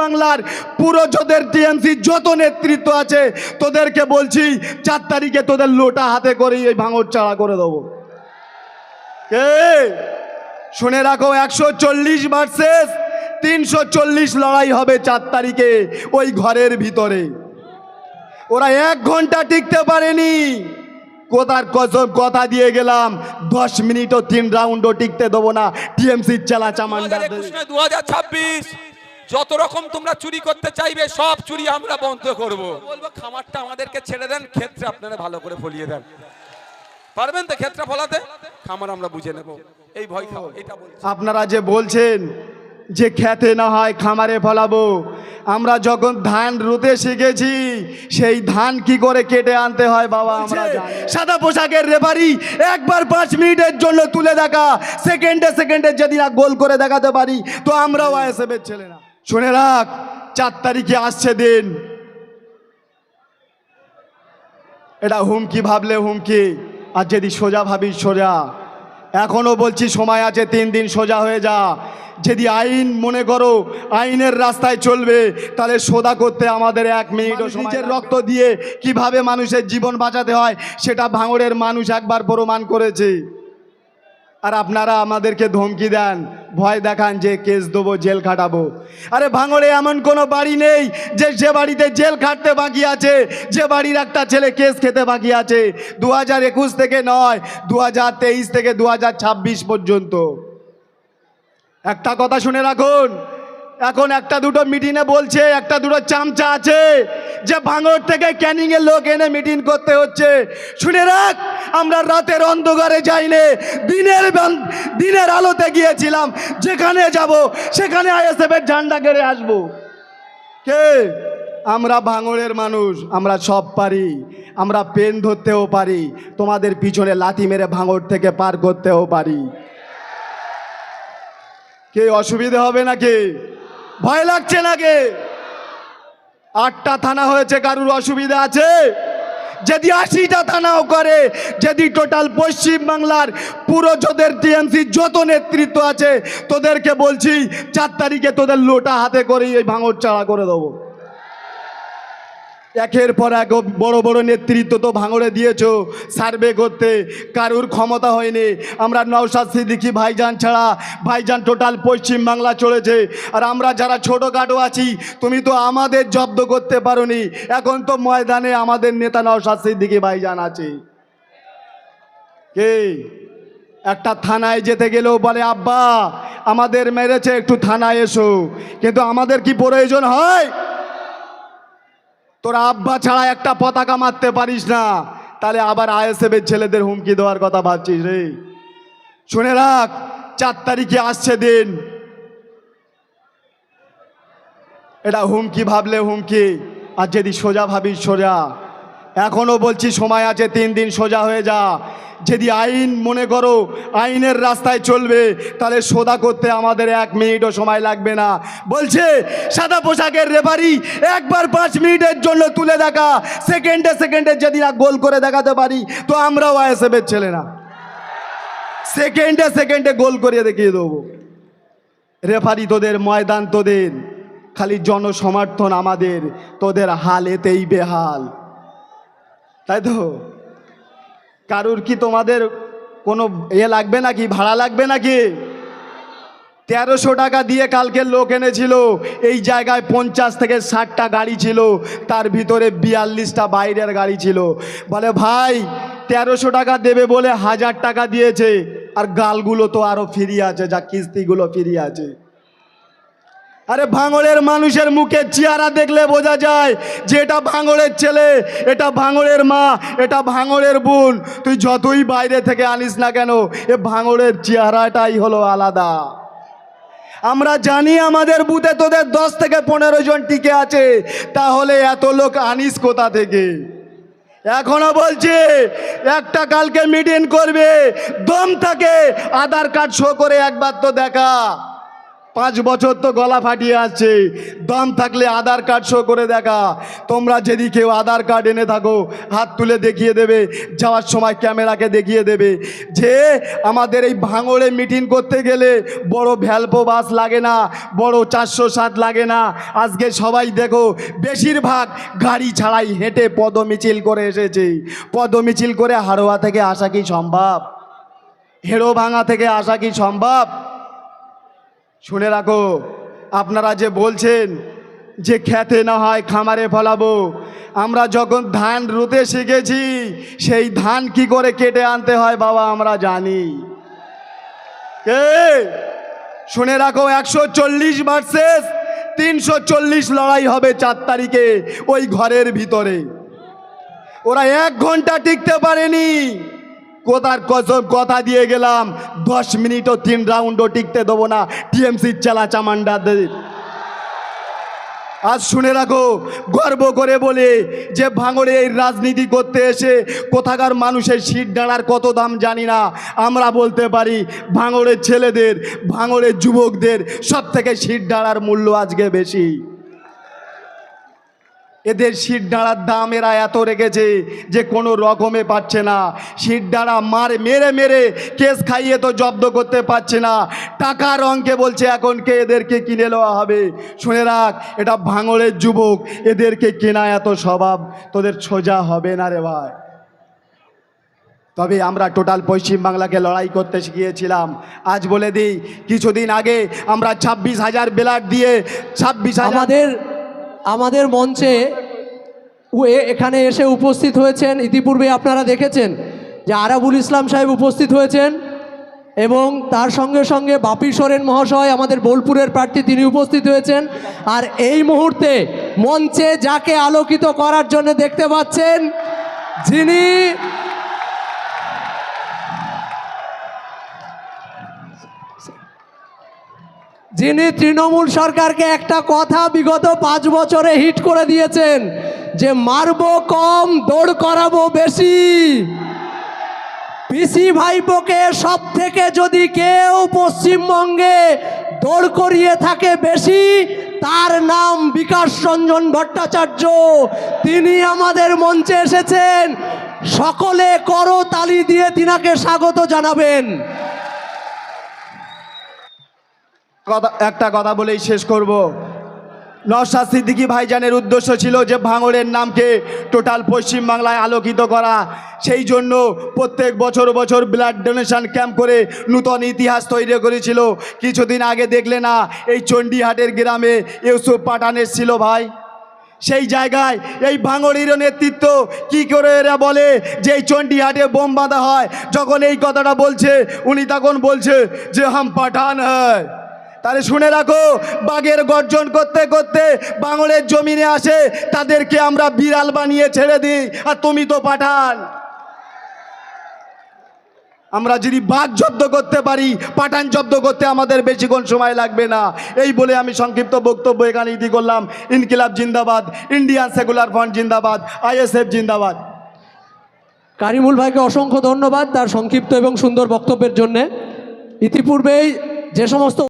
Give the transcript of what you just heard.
বাংলার পুরো যাদের টিএমসি যত নেতৃত্ব আছে তোদেরকে বলছি 4 তারিখে তোদের লোটা হাতে করে এই ভাঙড় চাড়া করে দেবো। কে শুনে রাখো, 140 ভার্সেস 340 লড়াই হবে 4 তারিখে ওই ঘরের ভিতরে। ওরা 1 ঘন্টা টিকতে পারেনি, কোথার কসম কথা দিয়ে গেলাম 10 মিনিটও 3 রাউন্ডও টিকতে দেবো না টিএমসির চালা চামান্ডা। 2026 যত রকম তোমরা চুরি করতে চাইবে সব চুরি আমরা বন্ধ করব। বলবো খামারটা আমাদেরকে ছেড়ে দেন, ক্ষেত্রে আপনারা ভালো করে ফলিয়ে দেন। পারবেন তো ক্ষেত্রে ফলাতে? খামার আমরা বুঝে নেব, এই ভয় খাও। এটা আপনারা যে বলছেন যে খেতে না হয় খামারে ফলাবো, আমরা যখন ধান রুতে শিখেছি সেই ধান কি করে কেটে আনতে হয় বাবা আমরা জানি। সাদা পোশাকের রেফারি একবার 5 মিনিটের জন্য তুলে দেখা, সেকেন্ডে যদি না গোল করে দেখাতে পারি তো আমরাও আইএসএফের ছেলে না। শুনে রাখ, 4 তারিখে আসছে দিন, এটা হুমকি ভাবলে হুমকি, আর যদি সোজা ভাবি সোজা। এখনো বলছি সময় আছে, 3 দিন সোজা হয়ে যা। যদি আইন মনে করো আইনের রাস্তায় চলবে তাহলে সোজা করতে আমাদের 1 মিনিটও সময়। নিজের রক্ত দিয়ে কিভাবে মানুষের জীবন বাঁচাতে হয় সেটা ভাঙড়ের মানুষ একবার প্রমাণ করেছে। আর আপনারা আমাদেরকে ধমকি দেন, ভয় দেখান যে কেস দেবো, জেল খাটাবো। আরে ভাঙড়ে এমন কোনো বাড়ি নেই যে বাড়িতে জেল খাটতে বাকি আছে, যে বাড়ির একটা ছেলে কেস খেতে বাকি আছে। 2021 থেকে নয়, 2023 থেকে 2026 পর্যন্ত। একটা কথা শুনে রাখুন, এখন একটা দুটো মিটিংয়ে বলছে, একটা দুটো চামচা আছে যে ভাঙড় থেকে ক্যানিংয়ের লোক এনে মিটিং করতে হচ্ছে। শুনে রাখ, আমরা রাতের অন্ধকারে যাইনি, দিনের আলোতে গিয়েছিলাম। যেখানে যাব সেখানে আইএসএফের ঝান্ডা গেড়ে আসবো। কে? আমরা ভাঙড়ের মানুষ, আমরা সব পারি। আমরা পেন ধরতেও পারি, তোমাদের পিছনে লাথি মেরে ভাঙড় থেকে পার করতেও পারি। কে অসুবিধা হবে নাকি? ভয় লাগছে নাকি? 8টা থানা হয়েছে, কারুর অসুবিধা আছে? যদি 80টা থানাও করে, যদি টোটাল পশ্চিম বাংলার পুরো যাদের টিএমসি যত নেতৃত্ব আছে তোদেরকে বলছি 4 তারিখে তোদের লোটা হাতে করে এই ভাঙড় চাড়া করে দেবো। একের পর এক বড় বড় নেতৃত্ব তো ভাঙড়ে দিয়েছো সার্ভে করতে, কারুর ক্ষমতা হয়নি। আমরা নওশাদ সিদ্দিকী ভাইজান ছাড়া ভাইজান টোটাল পশ্চিম বাংলা চলেছে। আর আমরা যারা ছোটোখাটো আছি, তুমি তো আমাদের জব্দ করতে পারোনি। এখন তো ময়দানে আমাদের নেতা নওশাদ সিদ্দিকী ভাইজান আছে। কে? একটা থানায় যেতে গেলেও বলে আব্বা আমাদের মেরেছে, একটু থানায় এসো। কিন্তু আমাদের কি প্রয়োজন হয়? তোরা আব্বা ছাড়া একটা পতাকা মারতে পারিস না, তাহলে আবার আইএসএফের ছেলেদের হুমকি দেওয়ার কথা ভাবছিস রে? শুনে রাখ, 4 তারিখে আসছে দিন, এটা হুমকি ভাবলে হুমকি, আর যদি সোজা ভাবিস সোজা। এখনো বলছি সময় আছে, 3 দিন সোজা হয়ে যা। যদি আইন মনে করো আইনের রাস্তায় চলবে তাহলে সোজা করতে আমাদের 1 মিনিটও সময় লাগবে না। বলছে সাদা পোশাকের রেফারি একবার 5 মিনিটের জন্য তুলে দেখা, সেকেন্ডে যদি না গোল করে দেখাতে পারি তো আমরাও আইএসএফের ছেলে না। সেকেন্ডে গোল করিয়ে দেখিয়ে দেবো। রেফারি তোদের, ময়দান তোদের, খালি জনসমর্থন আমাদের। তোদের হাল এতেই বেহাল, তাই তো? কারুর কি তোমাদের কোনো লাগবে নাকি, ভাড়া লাগবে নাকি? 1300 টাকা দিয়ে কালকে লোক এনেছিল। এই জায়গায় 50 থেকে 60টা গাড়ি ছিল, তার ভিতরে 42টা বাইরের গাড়ি ছিল। বলে ভাই 1300 টাকা দেবে বলে 1000 টাকা দিয়েছে, আর গালগুলো তো আরো ফ্রি আছে, যা কিস্তিগুলো ফ্রি আছে। আরে ভাঙড়ের মানুষের মুখে চেহারা দেখলে বোঝা যায় যে এটা ভাঙড়ের ছেলে, এটা ভাঙড়ের মা, এটা ভাঙড়ের বোন। তুই যতই বাইরে থেকে আনিস না কেন, এ ভাঙড়ের চেহারাটাই হলো আলাদা। আমরা জানি আমাদের বুথে তোদের 10 থেকে 15 জন টিকে আছে, তাহলে এত লোক আনিস কোথা থেকে? এখনো বলছে একটা কালকে মিটিং করবে, দম থাকে আধার কার্ড শো করে একবার তো দেখা। 5 বছর তো গলা ফাটিয়ে আসছে, দম থাকলে আধার কার্ড শো করে দেখা। তোমরা যদি কেউ আধার কার্ড এনে থাকো হাত তুলে দেখিয়ে দেবে, যাওয়ার সময় ক্যামেরাকে দেখিয়ে দেবে যে আমাদের এই ভাঙড়ে মিটিং করতে গেলে বড় ভ্যালপো বাস লাগে না, বড় 407 লাগে না। আজকে সবাই দেখো বেশিরভাগ গাড়ি ছাড়াই হেঁটে পদমিছিল করে এসেছে। পদমিছিল করে হাড়োয়া থেকে আসা কি সম্ভব? হেড়ো ভাঙা থেকে আসা কি সম্ভব? শুনে রাখো, আপনারা যে বলছেন যে খেতে না হয় খামারে ফলাবো, আমরা যখন ধান রুতে শিখেছি সেই ধান কি করে কেটে আনতে হয় বাবা আমরা জানি। শুনে রাখো, 140 ভার্সেস 340 লড়াই হবে 4 তারিখে ওই ঘরের ভিতরে। ওরা 1 ঘন্টা টিকতে পারেনি। কোথার কসম কথা দিয়ে গেলাম 10 মিনিটও 3 রাউন্ডও টিকতে দেবো না টিএমসির চেলা চামান্ডাদের। আজ শুনে রাখো, গর্ব করে বলে যে ভাঙড়ে এই রাজনীতি করতে এসে কোথাকার মানুষের সিট দাঁড়ার কত দাম জানি না, আমরা বলতে পারি ভাঙড়ের ছেলেদের, ভাঙড়ের যুবকদের সব থেকে সিট দাঁড়ার মূল্য আজকে বেশি। এদের সিট দাঁড়ার দাম এরা এত রেখেছে যে কোনো রকমে পাচ্ছে না। সিট দাঁড়া মেরে মেরে কেস খাইয়ে তো জব্দ করতে পারছে না। টাকার অঙ্কে বলছে এখন কে এদেরকে কিনে নেওয়া হবে। শুনে রাখ, এটা ভাঙড়ের যুবক, এদেরকে কেনা এত স্বভাব তোদের সোজা হবে না রে ভাই। তবে আমরা টোটাল পশ্চিমবাংলাকে লড়াই করতে শিখিয়েছিলাম। আজ বলে দিই, কিছুদিন আগে আমরা 26,000 ব্যালট দিয়ে 26,000 আমাদের মঞ্চে এখানে এসে উপস্থিত হয়েছেন। ইতিপূর্বে আপনারা দেখেছেন যে আরাবুল ইসলাম সাহেব উপস্থিত হয়েছেন এবং তার সঙ্গে সঙ্গে বাপি সোরেন মহাশয় আমাদের বোলপুরের প্রার্থী, তিনি উপস্থিত হয়েছেন। আর এই মুহূর্তে মঞ্চে যাকে আলোকিত করার জন্য দেখতে পাচ্ছেন, যিনি তৃণমূল সরকারকে একটা কথা বিগত 5 বছরে হিট করে দিয়েছেন যে মারবো কম দৌড় করাবো বেশি। পিসি ভাইপোকে সব থেকে যদি কেউ পশ্চিমবঙ্গে দৌড় করিয়ে থাকে বেশি, তার নাম বিকাশ রঞ্জন ভট্টাচার্য। তিনি আমাদের মঞ্চে এসেছেন, সকলে করতালি দিয়ে তিনাকে স্বাগত জানাবেন। একটা কথা বলেই শেষ করব। নওশাদ সিদ্দিকী ভাইজানের উদ্দেশ্য ছিল যে ভাঙড়ের নামকে টোটাল পশ্চিমবাংলায় আলোকিত করা। সেই জন্য প্রত্যেক বছর বছর ব্লাড ডোনেশন ক্যাম্প করে নূতন ইতিহাস তৈরি করেছিল। কিছুদিন আগে দেখলে না, এই চণ্ডীহাটের গ্রামে ইউসুফ পাঠান এসেছিল ভাই। সেই জায়গায় এই ভাঙড়ির নেতৃত্ব কি করে এরা বলে যে এই চণ্ডীহাটে বোম বাঁধা হয়। যখন এই কথাটা বলছে উনি তখন বলছে যে হাম পাঠান হ্যায়। তাহলে শুনে রাখো, বাঘের গর্জন করতে করতে ভাঙড়ের জমিনে আসে, তাদেরকে আমরা বিড়াল বানিয়ে ছেড়ে দিই, আর তুমি তো পাঠান। আমরা যদি বাঘ জব্দ করতে পারি, পাঠান জব্দ করতে আমাদের বেশিক্ষণ সময় লাগবে না। এই বলে আমি সংক্ষিপ্ত বক্তব্য এখানে ইতি করলাম। ইনকিলাব জিন্দাবাদ, ইন্ডিয়ান সেকুলার ফ্রন্ট জিন্দাবাদ, আইএসএফ জিন্দাবাদ। কারিমুল ভাইকে অসংখ্য ধন্যবাদ তার সংক্ষিপ্ত এবং সুন্দর বক্তব্যের জন্যে। ইতিপূর্বেই যে সমস্ত